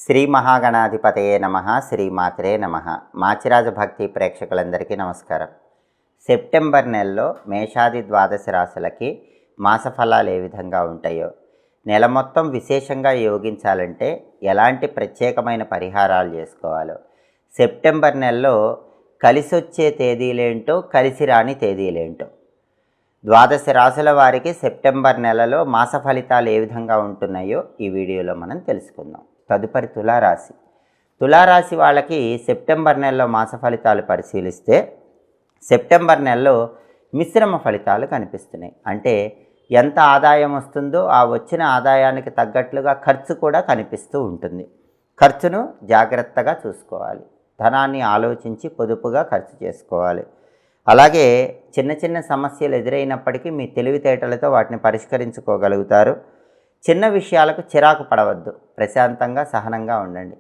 శ్రీ మహాగణాధిపతయే నమః. శ్రీమాత్రే నమః. మాచిరాజ భక్తి ప్రేక్షకులందరికీ నమస్కారం. సెప్టెంబర్ నెలలో మేషాది ద్వాదశ రాశులకి మాసఫలాలు ఏ విధంగా ఉంటాయో, నెల మొత్తం విశేషంగా యోగించాలంటే ఎలాంటి ప్రత్యేకమైన పరిహారాలు చేసుకోవాలో, సెప్టెంబర్ నెలలో కలిసొచ్చే తేదీలేంటో, కలిసి రాని తేదీలేంటో, ద్వాదశ రాశుల వారికి సెప్టెంబర్ నెలలో మాస ఫలితాలు ఏ విధంగా ఉంటున్నాయో ఈ వీడియోలో మనం తెలుసుకుందాం. తదుపరి తులారాశి. తులారాశి వాళ్ళకి సెప్టెంబర్ నెలలో మాస ఫలితాలు పరిశీలిస్తే సెప్టెంబర్ నెలలో మిశ్రమ ఫలితాలు కనిపిస్తున్నాయి. అంటే ఎంత ఆదాయం వస్తుందో ఆ వచ్చిన ఆదాయానికి తగ్గట్లుగా ఖర్చు కూడా కనిపిస్తూ ఉంటుంది. ఖర్చును జాగ్రత్తగా చూసుకోవాలి. ధనాన్ని ఆలోచించి పొదుపుగా ఖర్చు చేసుకోవాలి. అలాగే చిన్న చిన్న సమస్యలు ఎదురైనప్పటికీ మీ తెలివితేటలతో వాటిని పరిష్కరించుకోగలుగుతారు. చిన్న విషయాలకు చిరాకు పడవద్దు. ప్రశాంతంగా సహనంగా ఉండండి.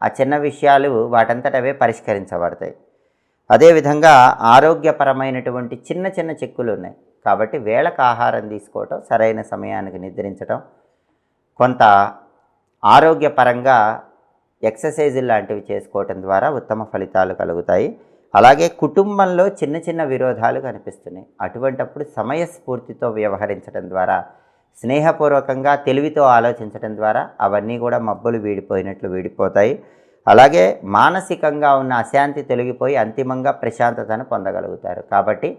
ఆ చిన్న విషయాలు వాటంతటవే పరిష్కరించబడతాయి. అదేవిధంగా ఆరోగ్యపరమైనటువంటి చిన్న చిన్న చిక్కులు ఉన్నాయి. కాబట్టి వేళకు ఆహారం తీసుకోవటం, సరైన సమయానికి నిద్రించడం, కొంత ఆరోగ్యపరంగా ఎక్సర్సైజులు లాంటివి చేసుకోవటం ద్వారా ఉత్తమ ఫలితాలు కలుగుతాయి. అలాగే కుటుంబంలో చిన్న చిన్న విరోధాలు కనిపిస్తున్నాయి. అటువంటప్పుడు సమయస్ఫూర్తితో వ్యవహరించడం ద్వారా, స్నేహపూర్వకంగా తెలివితో ఆలోచించడం ద్వారా అవన్నీ కూడా మబ్బులు వీడిపోయినట్లు వీడిపోతాయి. అలాగే మానసికంగా ఉన్న అశాంతి తొలగిపోయి అంతిమంగా ప్రశాంతతను పొందగలుగుతారు. కాబట్టి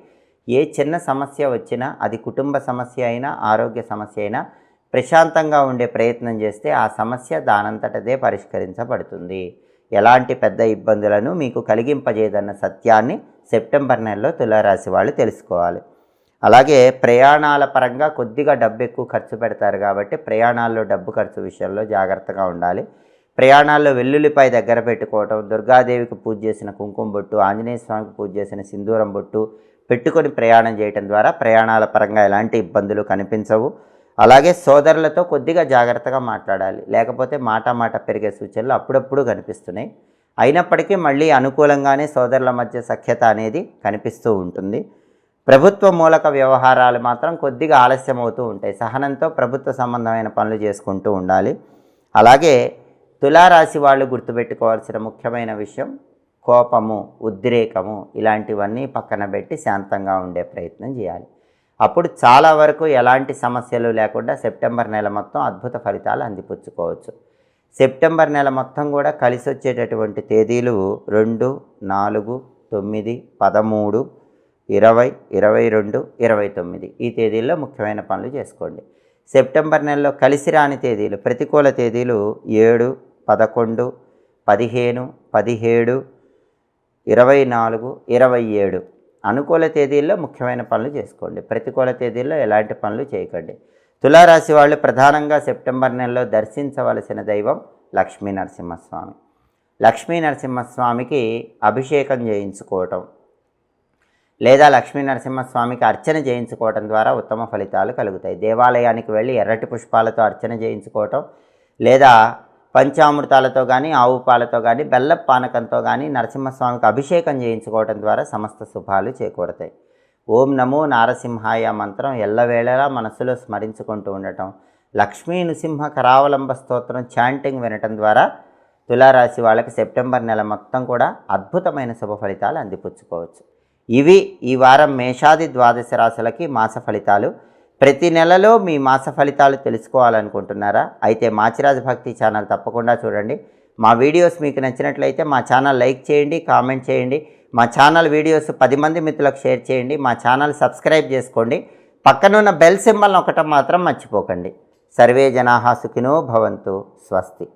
ఏ చిన్న సమస్య వచ్చినా, అది కుటుంబ సమస్య అయినా, ఆరోగ్య సమస్య అయినా, ప్రశాంతంగా ఉండే ప్రయత్నం చేస్తే ఆ సమస్య దానంతటదే పరిష్కరించబడుతుంది. ఎలాంటి పెద్ద ఇబ్బందులను మీకు కలిగింపజేయదన్న సత్యాన్ని సెప్టెంబర్ నెలలో తులారాశి వాళ్ళు తెలుసుకోవాలి. అలాగే ప్రయాణాల పరంగా కొద్దిగా డబ్బు ఎక్కువ ఖర్చు పెడతారు. కాబట్టి ప్రయాణాల్లో డబ్బు ఖర్చు విషయంలో జాగ్రత్తగా ఉండాలి. ప్రయాణాల్లో వెల్లుల్లిపాయ దగ్గర పెట్టుకోవటం, దుర్గాదేవికి పూజ చేసిన కుంకుమ బొట్టు, ఆంజనేయ స్వామికి పూజ చేసిన సింధూరం బొట్టు పెట్టుకొని ప్రయాణం చేయటం ద్వారా ప్రయాణాల పరంగా ఎలాంటి ఇబ్బందులు కనిపించవు. అలాగే సోదరులతో కొద్దిగా జాగ్రత్తగా మాట్లాడాలి. లేకపోతే మాట పెరిగే సూచనలు అప్పుడప్పుడు కనిపిస్తున్నాయి. అయినప్పటికీ మళ్ళీ అనుకూలంగానే సోదరుల మధ్య సఖ్యత అనేది కనిపిస్తూ ఉంటుంది. ప్రభుత్వ మూలక వ్యవహారాలు మాత్రం కొద్దిగా ఆలస్యం అవుతూ ఉంటాయి. సహనంతో ప్రభుత్వ సంబంధమైన పనులు చేసుకుంటూ ఉండాలి. అలాగే తులారాశి వాళ్ళు గుర్తుపెట్టుకోవాల్సిన ముఖ్యమైన విషయం కోపము, ఉద్రేకము ఇలాంటివన్నీ పక్కన పెట్టి శాంతంగా ఉండే ప్రయత్నం చేయాలి. అప్పుడు చాలా వరకు ఎలాంటి సమస్యలు లేకుండా సెప్టెంబర్ నెల మొత్తం అద్భుత ఫలితాలు అందిపుచ్చుకోవచ్చు. సెప్టెంబర్ నెల మొత్తం కూడా కలిసి వచ్చేటటువంటి తేదీలు 2, 4, 9, 13, 20, 22, 29 ఈ తేదీల్లో ముఖ్యమైన పనులు చేసుకోండి. సెప్టెంబర్ నెలలో కలిసి రాని తేదీలు, ప్రతికూల తేదీలు 7, 11, 15, 17, 24, 27. అనుకూల తేదీల్లో ముఖ్యమైన పనులు చేసుకోండి. ప్రతికూల తేదీల్లో ఎలాంటి పనులు చేయకండి. తులారాశి వాళ్ళు ప్రధానంగా సెప్టెంబర్ నెలలో దర్శించవలసిన దైవం లక్ష్మీ నరసింహస్వామి. లక్ష్మీ నరసింహస్వామికి అభిషేకం చేయించుకోవటం లేదా లక్ష్మీ నరసింహస్వామికి అర్చన చేయించుకోవటం ద్వారా ఉత్తమ ఫలితాలు కలుగుతాయి. దేవాలయానికి వెళ్ళి ఎర్రటి పుష్పాలతో అర్చన చేయించుకోవటం, లేదా పంచామృతాలతో కానీ, ఆవు పాలతో కానీ, బెల్లపు పానకంతో కానీ నరసింహస్వామికి అభిషేకం చేయించుకోవటం ద్వారా సమస్త శుభాలు చేకూరతాయి. ఓం నమో నారసింహాయ మంత్రం ఎల్లవేళలా మనసులో స్మరించుకుంటూ ఉండటం, లక్ష్మీ నృసింహ కరావలంబ స్తోత్రం చాంటింగ్ వినటం ద్వారా తులారాశి వాళ్ళకి సెప్టెంబర్ నెల మొత్తం కూడా అద్భుతమైన శుభ ఫలితాలు అందిపుచ్చుకోవచ్చు. ఇవి ఈ వారం మేషాది ద్వాదశ రాశులకి మాస ఫలితాలు. ప్రతి నెలలో మీ మాస ఫలితాలు తెలుసుకోవాలనుకుంటున్నారా? అయితే మాచిరాజ భక్తి ఛానల్ తప్పకుండా చూడండి. మా వీడియోస్ మీకు నచ్చినట్లయితే మా ఛానల్ లైక్ చేయండి, కామెంట్ చేయండి. మా ఛానల్ వీడియోస్ 10 మంది మిత్రులకు షేర్ చేయండి. మా ఛానల్ సబ్స్క్రైబ్ చేసుకోండి. పక్కనున్న బెల్ సింబల్ నొక్కటం మాత్రం మర్చిపోకండి. సర్వే జనాః సుఖినో భవంతు. స్వస్తి.